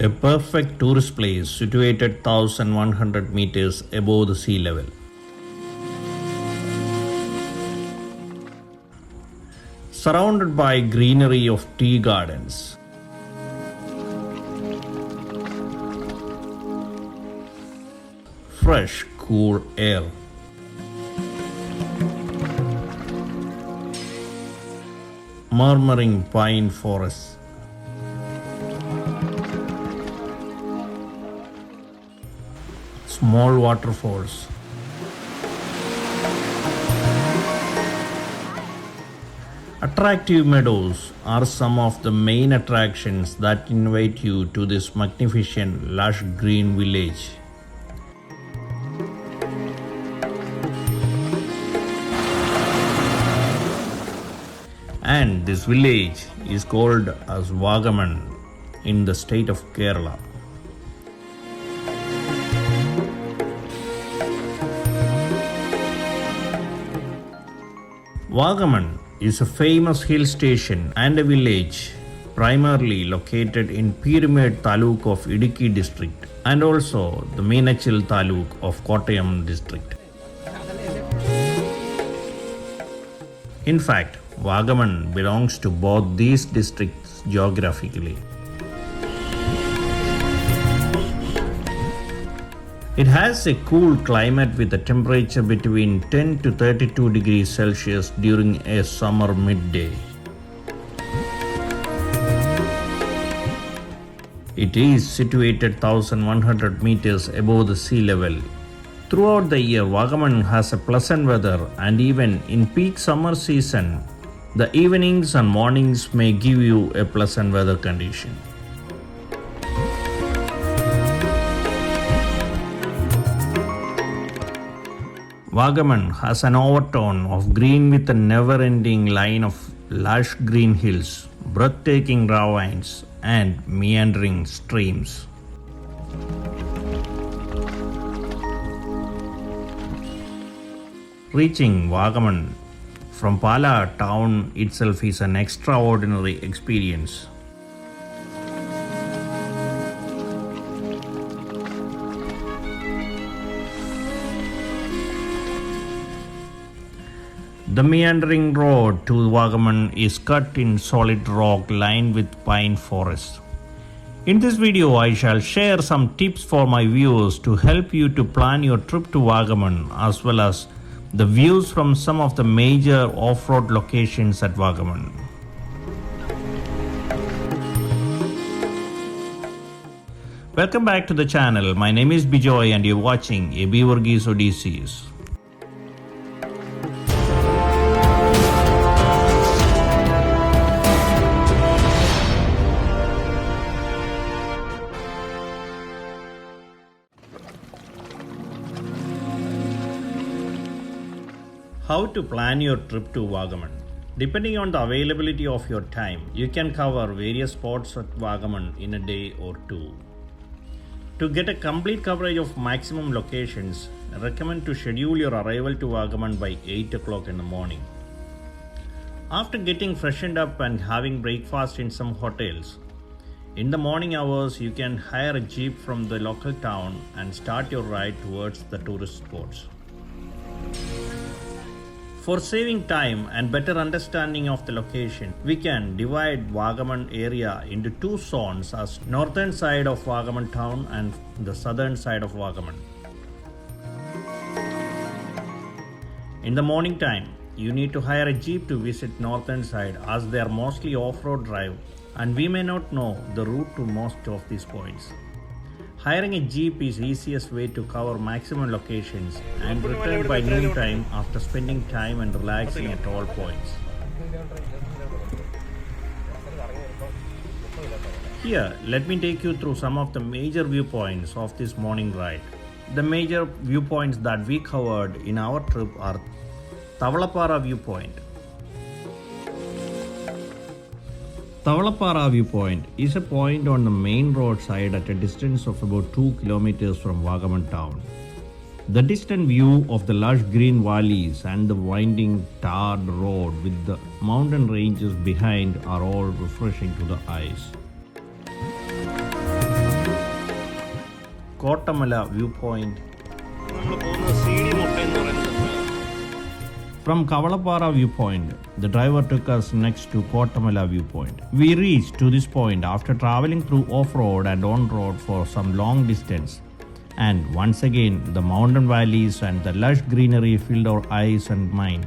A perfect tourist place situated 1100 meters above the sea level. Surrounded by greenery of tea gardens. Fresh, cool air. Murmuring pine forests. Small waterfalls. Attractive meadows are some of the main attractions that invite you to this magnificent lush green village. And this village is called as Wagamon in the state of Kerala. Wagamon is a famous hill station and a village primarily located in Pyramid Taluk of Idukki District and also the Meenachil Taluk of Kottayam District. In fact, Wagamon belongs to both these districts geographically. It has a cool climate with a temperature between 10 to 32 degrees Celsius during a summer midday. It is situated 1100 meters above the sea level. Throughout the year, Wagamon has a pleasant weather, and even in peak summer season, the evenings and mornings may give you a pleasant weather condition. Wagamon has an overtone of green with a never-ending line of lush green hills, breathtaking ravines, and meandering streams. Reaching Wagamon from Pala town itself is an extraordinary experience. The meandering road to Wagamon is cut in solid rock lined with pine forests. In this video, I shall share some tips for my viewers to help you to plan your trip to Wagamon, as well as the views from some of the major off-road locations at Wagamon. Welcome back to the channel. My name is Bijoy and you're watching Abey Odysseys. How to plan your trip to Wagamon. Depending on the availability of your time, you can cover various spots at Wagamon in a day or two. To get a complete coverage of maximum locations, I recommend to schedule your arrival to Wagamon by 8 o'clock in the morning. After getting freshened up and having breakfast in some hotels, in the morning hours you can hire a jeep from the local town and start your ride towards the tourist spots. For saving time and better understanding of the location, we can divide Wagamon area into two zones as northern side of Wagamon town and the southern side of Wagamon. In the morning time, you need to hire a jeep to visit northern side as they are mostly off-road drive and we may not know the route to most of these points. Hiring a jeep is easiest way to cover maximum locations and return by noon time after spending time and relaxing at all points. Here, let me take you through some of the major viewpoints of this morning ride. The major viewpoints that we covered in our trip are Tavalappara viewpoint. Tavalappara viewpoint is a point on the main road side at a distance of about 2 kilometers from Wagamon town. The distant view of the lush green valleys and the winding tarred road with the mountain ranges behind are all refreshing to the eyes. Kottamala viewpoint. From Kavalapara viewpoint, the driver took us next to Kottamala viewpoint. We reached to this point after traveling through off-road and on-road for some long distance. And once again, the mountain valleys and the lush greenery filled our eyes and mind.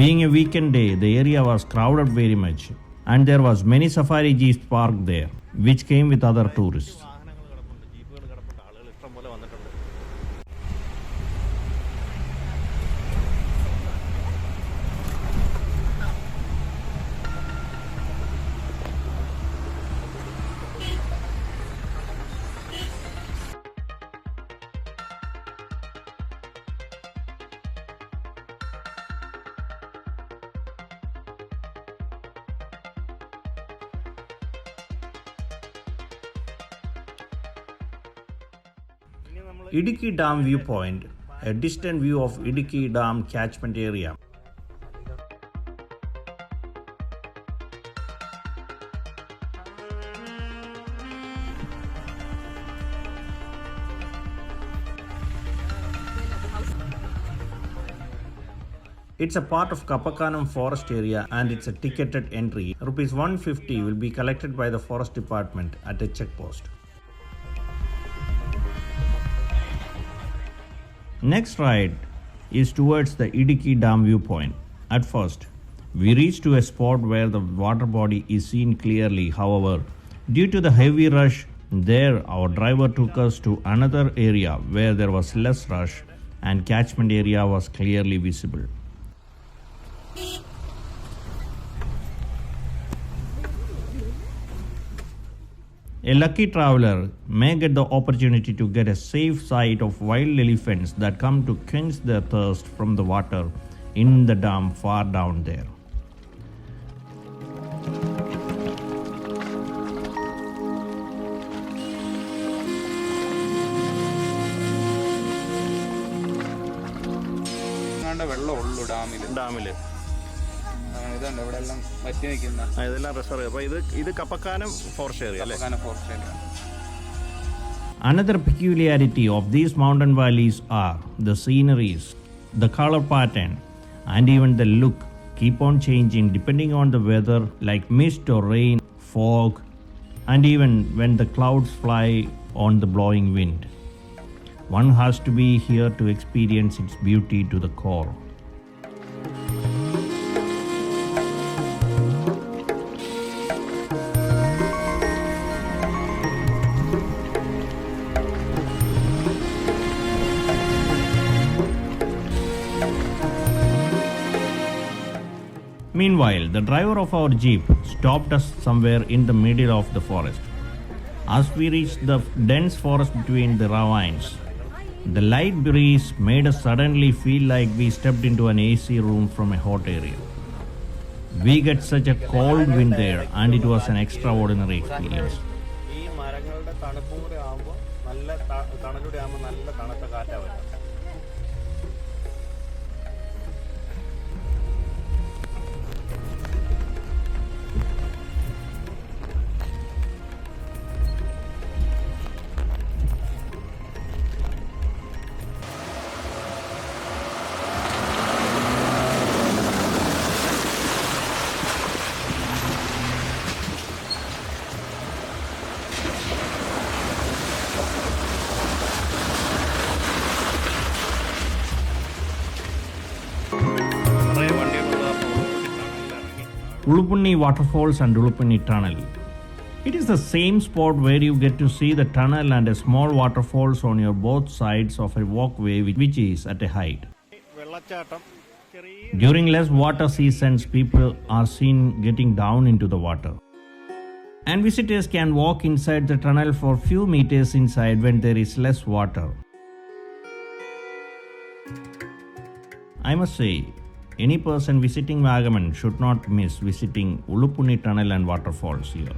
Being a weekend day, the area was crowded very much, and there was many safari jeeps parked there, which came with other tourists. Idukki Dam viewpoint, a distant view of Idukki Dam catchment area. It's a part of Kappakanam forest area and it's a ticketed entry. Rupees 150 will be collected by the forest department at a checkpost. Next ride is towards the Idukki Dam viewpoint. At first, we reached to a spot where the water body is seen clearly. However, due to the heavy rush there, our driver took us to another area where there was less rush and catchment area was clearly visible. A lucky traveler may get the opportunity to get a safe sight of wild elephants that come to quench their thirst from the water in the dam far down there. Another peculiarity of these mountain valleys are the sceneries, the color pattern, and even the look keep on changing depending on the weather, like mist or rain, fog, and even when the clouds fly on the blowing wind. One has to be here to experience its beauty to the core. Meanwhile, the driver of our jeep stopped us somewhere in the middle of the forest. As we reached the dense forest between the ravines, the light breeze made us suddenly feel like we stepped into an AC room from a hot area. We get such a cold wind there, and it was an extraordinary experience. Ulupunni waterfalls and Ulupunni tunnel. It is the same spot where you get to see the tunnel and a small waterfalls on your both sides of a walkway which is at a height. During less water seasons, people are seen getting down into the water. And visitors can walk inside the tunnel for few meters inside when there is less water. I must say, any person visiting Vagamon should not miss visiting Ulupunni tunnel and waterfalls here.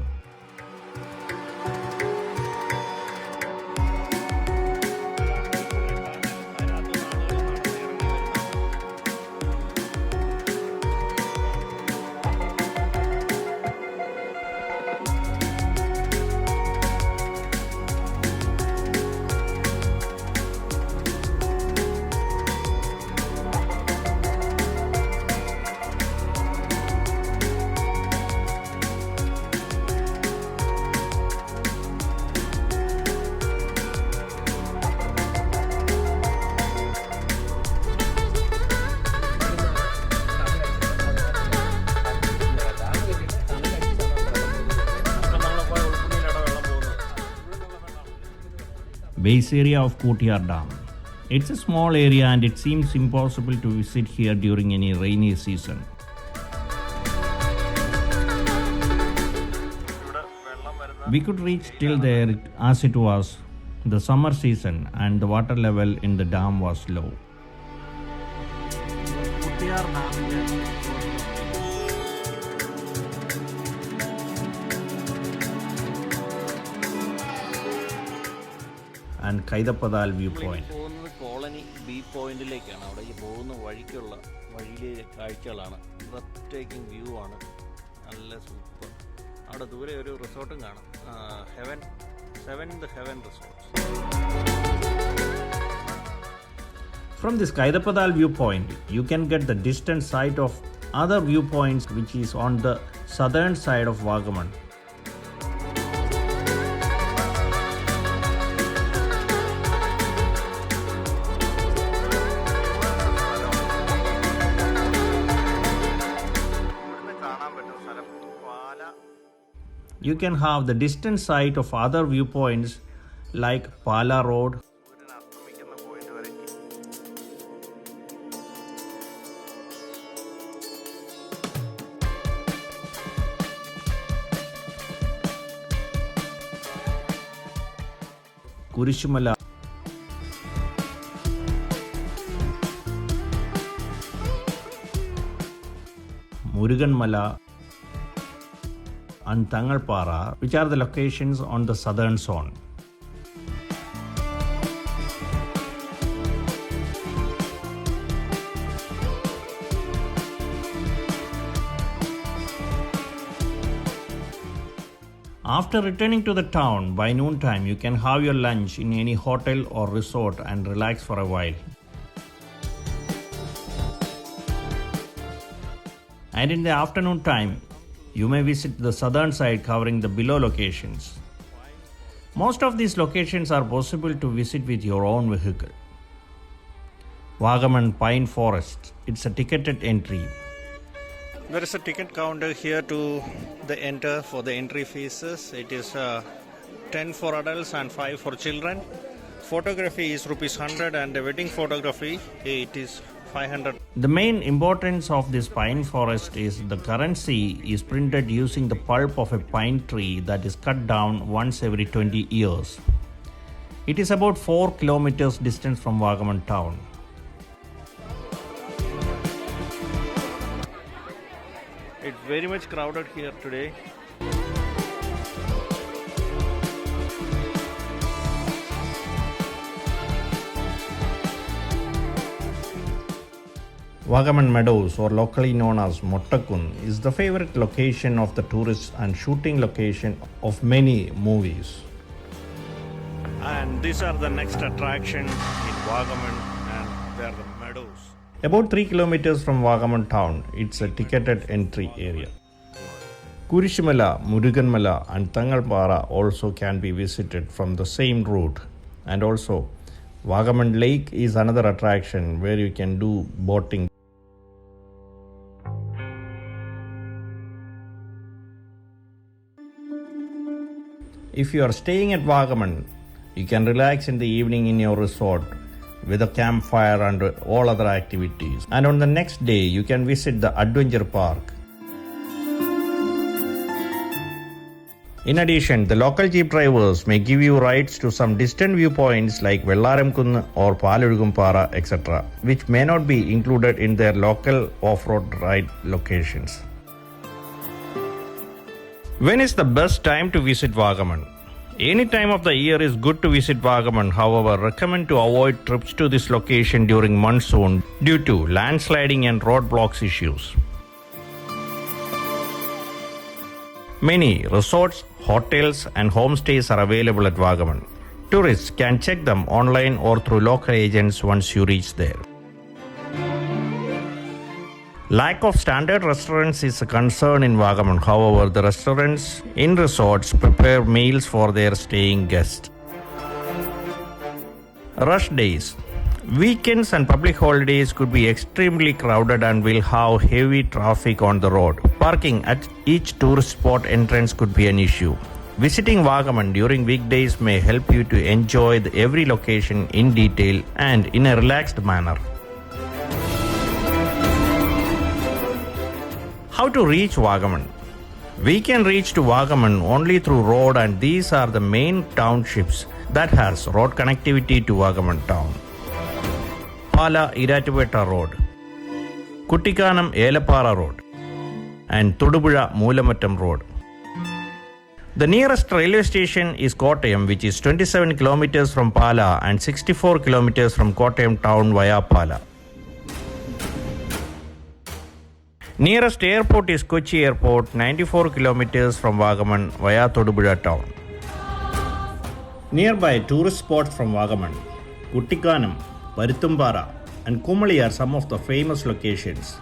base area of Kottayam Dam. It's a small area and it seems impossible to visit here during any rainy season. We could reach till there as it was the summer season and the water level in the dam was low. And Kaidapadal viewpoint. Colony B point lake and out of Bona Varicula, Varile Kaichalan, breathtaking view on it, unless out of the way resort in Heaven, 7 the Heaven resorts. From this Kaidapadal viewpoint, you can get the distant sight of other viewpoints which is on the southern side of Wagamon. You can have the distant sight of other viewpoints like Pala Road, Kurishumala, Muruganmala, and Tangalpara, which are the locations on the southern zone. After returning to the town by noontime, you can have your lunch in any hotel or resort and relax for a while. And in the afternoon time, you may visit the southern side covering the below locations. Most of these locations are possible to visit with your own vehicle. Wagamon Pine Forest, it's a ticketed entry. There is a ticket counter here to enter for the entry fees. It is 10 for adults and 5 for children. Photography is ₹100 and the wedding photography it is 500. The main importance of this pine forest is the currency is printed using the pulp of a pine tree that is cut down once every 20 years. It is about 4 kilometers distance from Wagamon town. It's very much crowded here today. Wagamon Meadows, or locally known as Mottakun, is the favorite location of the tourists and shooting location of many movies. And these are the next attraction in Wagamon, and they are the meadows. About 3 kilometers from Wagamon town, it's a ticketed entry area. Kurishumala, Muruganmala and Tangalpara also can be visited from the same route. And also, Wagamon Lake is another attraction where you can do boating. If you are staying at Wagamon, you can relax in the evening in your resort with a campfire and all other activities. And on the next day, you can visit the adventure park. In addition, the local jeep drivers may give you rides to some distant viewpoints like Vellaramkunnu or Palulugumpara, etc., which may not be included in their local off-road ride locations. When is the best time to visit Wagamon? Any time of the year is good to visit Wagamon. However, recommend to avoid trips to this location during monsoon due to landsliding and roadblocks issues. Many resorts, hotels and homestays are available at Wagamon. Tourists can check them online or through local agents once you reach there. Lack of standard restaurants is a concern in Wagamon. However, the restaurants in resorts prepare meals for their staying guests. Rush days. Weekends and public holidays could be extremely crowded and will have heavy traffic on the road. Parking at each tourist spot entrance could be an issue. Visiting Wagamon during weekdays may help you to enjoy every location in detail and in a relaxed manner. How to reach Wagamon? We can reach to Wagamon only through road, and these are the main townships that has road connectivity to Wagamon town. Pala Iratuvetta Road, Kuttikanam Elapara Road, and Thudupuzha Moolammattam Road. The nearest railway station is Kottayam, which is 27 kilometers from Pala and 64 kilometers from Kottayam town via Pala. Nearest airport is Kochi Airport, 94 kilometers from Vagamon via Thudupuzha town. Nearby tourist spots from Vagamon, Kuttikanam, Paruthumpara and Kumali are some of the famous locations.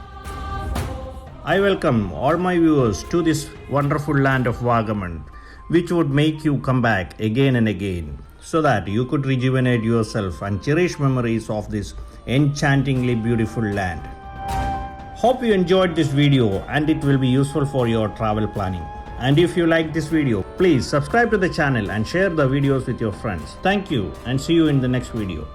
I welcome all my viewers to this wonderful land of Vagamon, which would make you come back again and again, so that you could rejuvenate yourself and cherish memories of this enchantingly beautiful land. Hope you enjoyed this video and it will be useful for your travel planning. And if you like this video, please subscribe to the channel and share the videos with your friends. Thank you and see you in the next video.